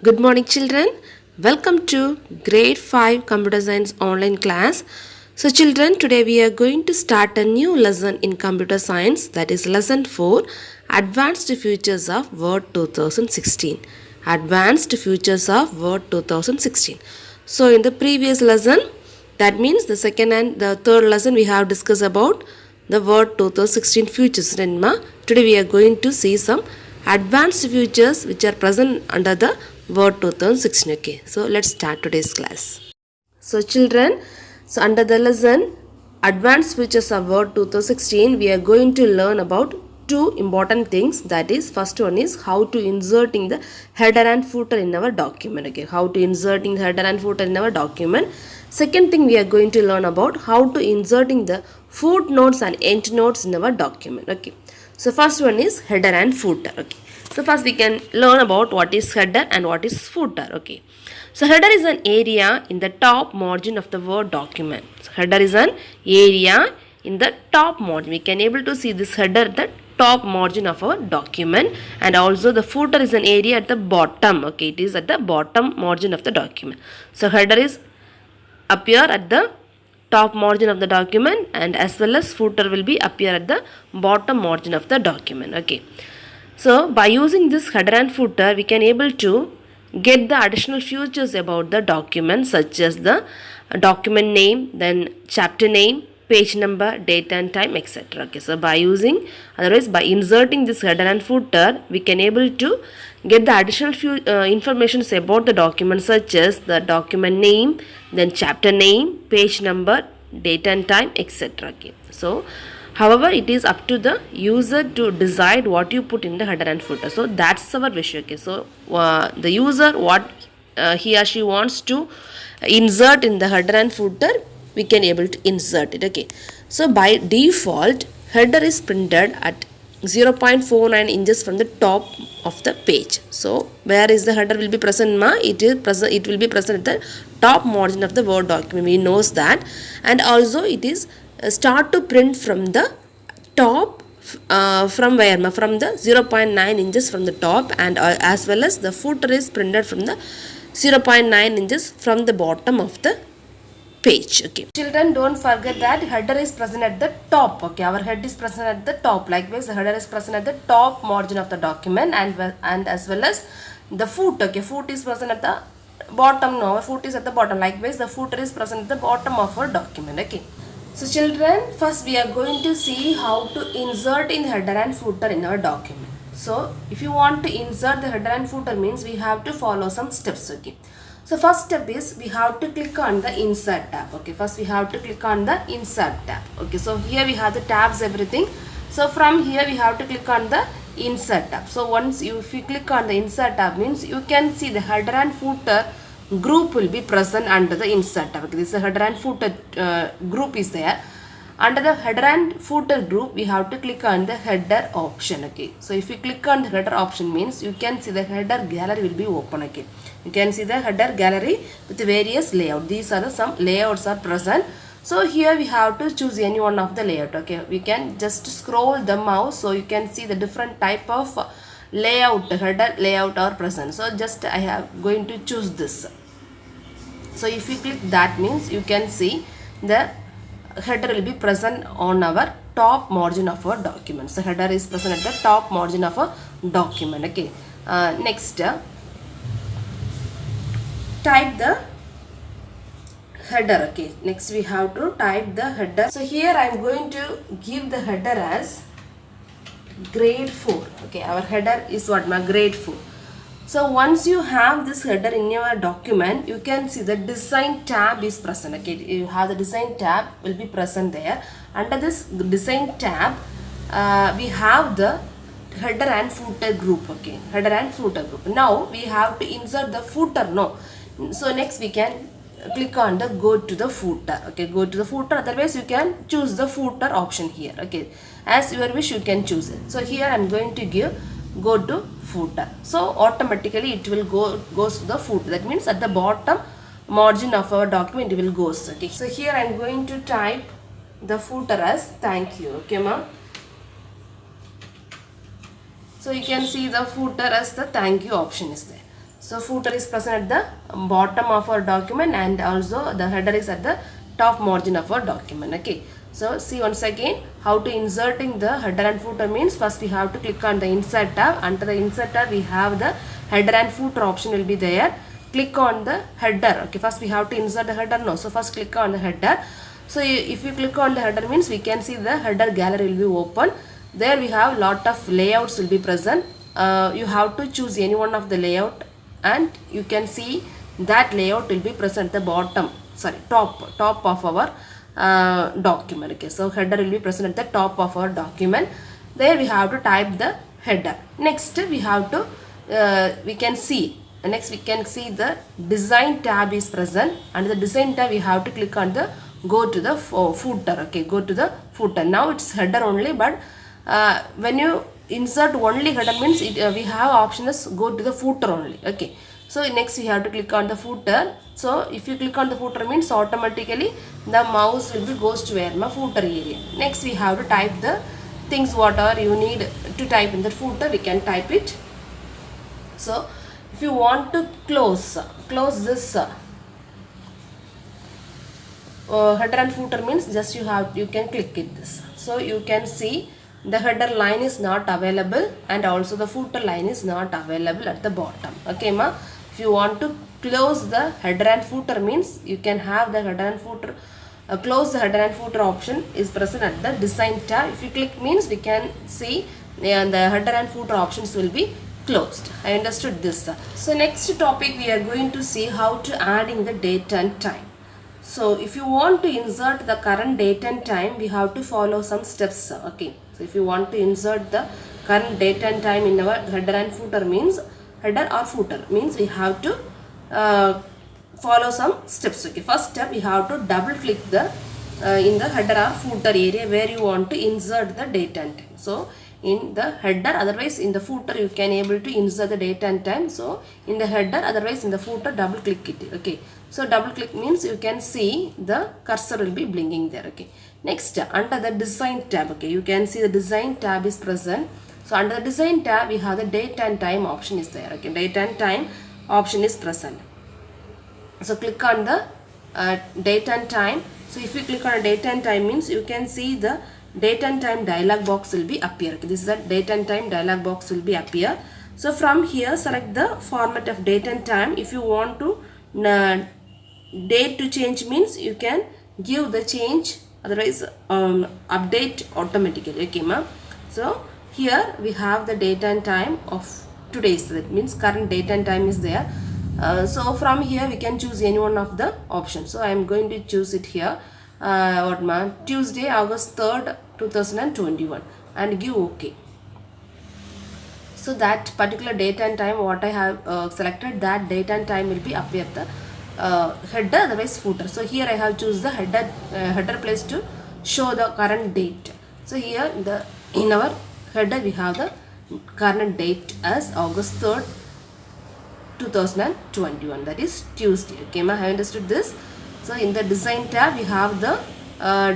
Good morning, children. Welcome to Grade 5 Computer Science online class. So, children, today we are going to start a new lesson in computer science, that is lesson 4, Advanced Features of Word 2016. Advanced Features of Word 2016. So, in the previous lesson, that means the second and the third lesson, we have discussed about the Word 2016 features. Today we are going to see some advanced features which are present under the Word 2016. Okay, so let's start today's class. So children, so under the lesson advanced features of Word 2016, we are going to learn about two important things. That is, first one is how to inserting the header and footer in our document. Okay, how to inserting the header and footer in our document. Second thing, we are going to learn about how to inserting the footnotes and endnotes in our document. Okay, so first one is header and footer. Okay, so first we can learn about what is header and what is footer. Okay, so header is an area in the top margin of the Word document. So header is an area in the top margin. We can able to see this header at the top margin of our document, and also the footer is an area at the bottom. Okay, it is at the bottom margin of the document. So header is appear at the top margin of the document, and as well as footer will be appear at the bottom margin of the document. Okay, so by using this header and footer, we can able to get the additional features about the document, such as the document name, then chapter name, page number, date and time, etc. Okay, so by using, otherwise by inserting this header and footer, we can able to get the additional few informations about the document, such as the document name, then chapter name, page number, date and time, etc. Okay, so however, it is up to the user to decide what you put in the header and footer. So that's our wish. Okay, so the user, what he or she wants to insert in the header and footer, we can able to insert it. Okay, so by default, header is printed at 0.49 inches from the top of the page. So where is the header will be present, ma? It is present. It will be present at the top margin of the Word document. We knows that, and also it is start to print from the top, from where, ma? From the 0.9 inches from the top, and as well as the footer is printed from the 0.9 inches from the bottom of the page. Okay, children, don't forget that header is present at the top. Okay, our head is present at the top. Likewise, the header is present at the top margin of the document, and as well as the foot. Okay, foot is present at the bottom. No, our foot is at the bottom. Likewise, the footer is present at the bottom of our document. Okay, so children, first we are going to see how to insert in header and footer in our document. So if you want to insert the header and footer, means we have to follow some steps. Okay, so first step is we have to click on the insert tab. Okay, first we have to click on the insert tab. Okay, so here we have the tabs, everything. So from here we have to click on the insert tab. So once if you click on the insert tab, means you can see the header and footer group will be present under the insert tab. Okay, this is a header and footer group is there. Under the header and footer group, we have to click on the header option. Okay, so if you click on the header option, means you can see the header gallery will be open. Okay, you can see the header gallery with various layout. These are the some layouts are present. So here we have to choose any one of the layout. Okay, we can just scroll the mouse, so you can see the different type of layout, header layout are present. So just I have going to choose this. So if you click that, means you can see the header will be present on our top margin of our document. So header is present at the top margin of a document. Okay, next type the header. Okay, next we have to type the header. So here I am going to give the header as grade 4. Okay, our header is what, my grade 4. So once you have this header in your document, you can see the design tab is present. Okay, you have the design tab will be present there. Under this design tab, we have the header and footer group. Okay, header and footer group. Now we have to insert the footer. No, so next we can click on the go to the footer. Okay, go to the footer. Otherwise you can choose the footer option here. Okay, as your wish you can choose it. So here I am going to give go to footer. So automatically it will goes to the footer. That means at the bottom margin of our document it will goes. Okay, so here I am going to type the footer as thank you. Okay, ma. So you can see the footer as the thank you option is there. So footer is present at the bottom of our document, and also the header is at the top margin of our document. Okay. So see once again how to inserting the header and footer means first we have to click on the insert tab. Under the insert tab we have the header and footer option will be there. Click on the header. Okay, first we have to insert the header. No, so first click on the header. So if you click on the header means we can see the header gallery will be open. There we have lot of layouts will be present. You have to choose any one of the layout, and you can see that layout will be present at the bottom, sorry, top of our document. Okay, so header will be present at the top of our document. There we have to type the header. Next we have to we can see the design tab is present. Under the design tab we have to click on the go to the footer. Okay, go to the footer. Now it's header only, but when you insert only header means we have option is go to the footer only. Okay, so next we have to click on the footer. So if you click on the footer means automatically the mouse will be goes to where my footer area. Next we have to type the things whatever you need to type in the footer, we can type it. So if you want to close this header and footer means just you can click it this. So you can see the header line is not available, and also the footer line is not available at the bottom. Okay ma, if you want to close the header and footer means you can have the header and footer close the header and footer option is present at the design tab. If you click means we can see the header and footer options will be closed. I understood this. So next topic we are going to see how to add in the date and time. So if you want to insert the current date and time, we have to follow some steps. Okay, so if you want to insert the current date and time in our header and footer means header or footer means we have to follow some steps. Okay, first step we have to double click the in the header or footer area where you want to insert the date and time. So in the header, otherwise in the footer you can able to insert the date and time. So in the header, otherwise in the footer, double click it. Okay, so double click means you can see the cursor will be blinking there. Okay, next under the design tab, okay, you can see the design tab is present. So under the design tab we have the date and time option is there. Okay, date and time option is present. So click on the date and time. So if you click on date and time means you can see the date and time dialog box will be appear. Okay, this is the date and time dialog box will be appear. So from here select the format of date and time. If you want to date to change means you can give the change, otherwise update automatically. Okay ma. So here we have the date and time of today's, that means current date and time is there. So from here we can choose any one of the options. So I am going to choose it here. Tuesday, August 3rd, 2021 and give OK. So that particular date and time what I have selected, that date and time will be appear the header, otherwise footer. So here I have choose the header place to show the current date. So here in our header we have the current date as August 3rd, 2021, that is Tuesday. Okay, I have understood this. So in the design tab we have the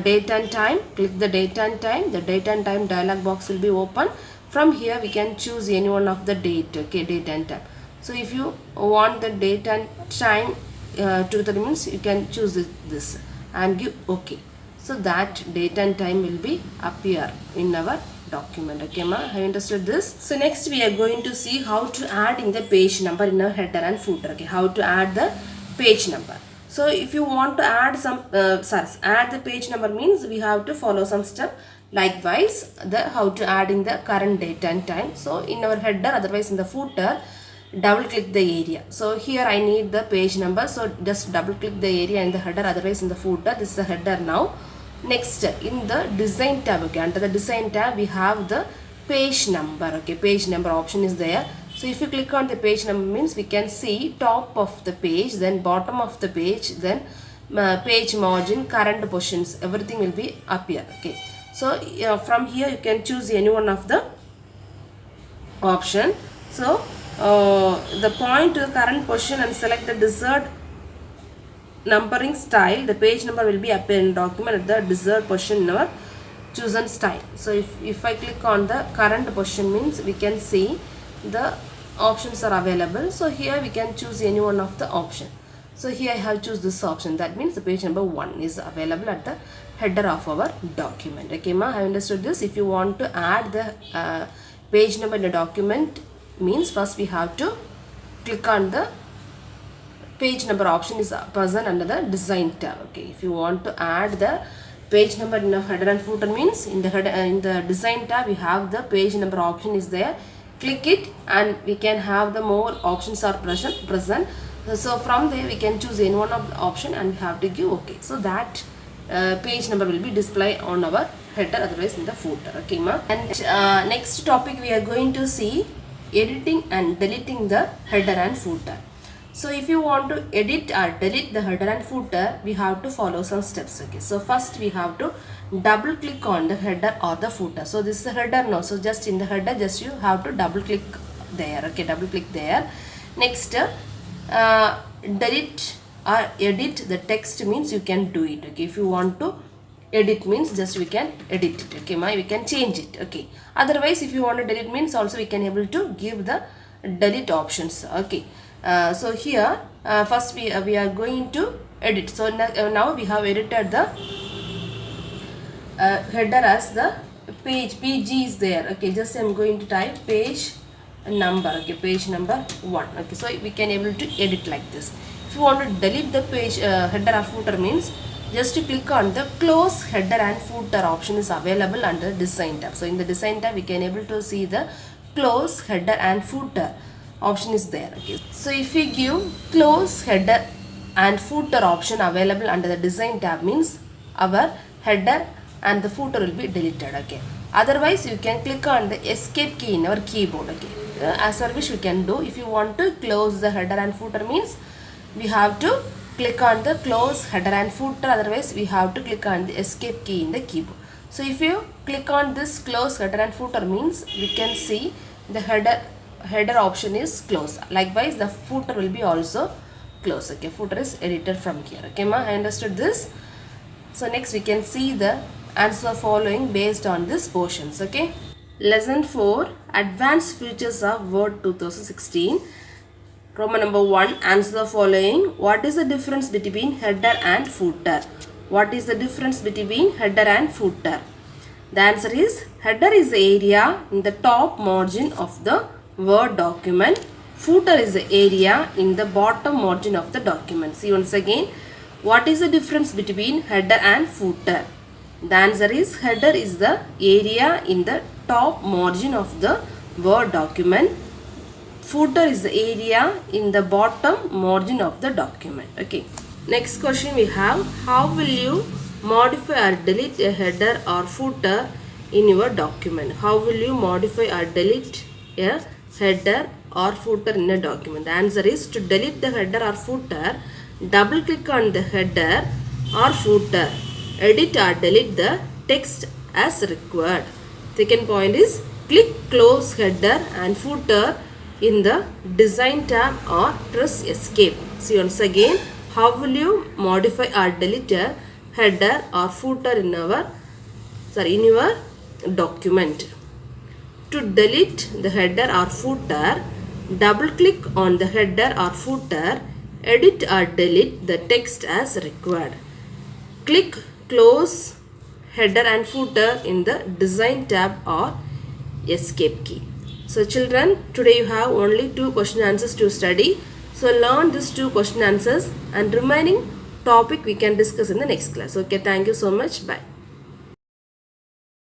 date and time. Click the date and time. The date and time dialog box will be open. From here we can choose any one of the date. Okay, date and time. So if you want the date and time to the means you can choose this and give OK. So that date and time will be appear in our document. Okay ma, have you understood this? So next we are going to see how to add in the page number in our header and footer. Okay, how to add the page number. So if you want to add some add the page number means we have to follow some step. Likewise the how to add in the current date and time. So in our header, otherwise in the footer, double click the area. So here I need the page number, so just double click the area in the header, otherwise in the footer. This is the header now. Next in the design tab, okay, under the design tab we have the page number. Okay, page number option is there. So if you click on the page number means we can see top of the page, then bottom of the page, then page margin, current positions, everything will be appear. Okay, so from here you can choose any one of the option. So the point to the current position and select the desired numbering style. The page number will be appear in document at the desired position in our chosen style. So if I click on the current position means we can see the options are available. So here we can choose any one of the option. So here I have choose this option. That means the page number 1 is available at the header of our document. Okay, ma, I understood this. If you want to add the page number in the document, means first we have to click on the page number option is present under the design tab. Okay, if you want to add the page number in the header and footer, means in the header in the design tab we have the page number option is there. Click it and we can have the more options are present. So from there we can choose any one of the option and we have to give okay. So that page number will be displayed on our header, otherwise in the footer. Okay, ma. And next topic we are going to see editing and deleting the header and footer. So if you want to edit or delete the header and footer, we have to follow some steps. Okay, so first we have to double click on the header or the footer. So this is the header now, so just in the header just you have to double click there. Okay, double click there. Next delete or edit the text, means you can do it. Okay, if you want to edit, means just we can edit it. Okay, we can change it. Okay, otherwise if you want to delete, means also we can able to give the delete options. Okay, so here first we are going to edit. So now we have edited the header as the pg is there. Okay, just I am going to type page number. Okay, page number 1. Okay, so we can able to edit like this. If you want to delete the page header or footer, means just to click on the close header and footer option is available under design tab. So in the design tab we can able to see the close header and footer option is there. Okay, so if we give close header and footer option available under the design tab, means our header and the footer will be deleted. Okay, otherwise you can click on the escape key in our keyboard. Okay, as our wish we can do. If you want to close the header and footer, means we have to click on the close header and footer, otherwise we have to click on the escape key in the keyboard. So if you click on this close header and footer, means we can see the header option is closed. Likewise the footer will be also closed. Okay, footer is edited from here. Okay, ma, I understood this. So next we can see the answer following based on this portions. Okay, lesson 4, advanced features of Word 2016. Roman number 1, answer the following. What is the difference between header and footer? What is the difference between header and footer? The answer is header is the area in the top margin of the Word document. Footer is the area in the bottom margin of the document. See once again, what is the difference between header and footer? The answer is header is the area in the top margin of the Word document. Footer is the area in the bottom margin of the document. Okay, next question we have, how will you modify or delete a header or footer in your document? How will you modify or delete a header or footer in a document? The answer is, to delete the header or footer, double click on the header or footer, edit or delete the text as required. Second point is, click close header and footer in the design tab or press escape. See once again, how will you modify or delete a header or footer in your document? To delete the header or footer, double click on the header or footer, edit or delete the text as required. Click close header and footer in the design tab or escape key. So children, today you have only 2 question answers to study. So learn these 2 question answers and remaining topic we can discuss in the next class. Okay, thank you so much. Bye.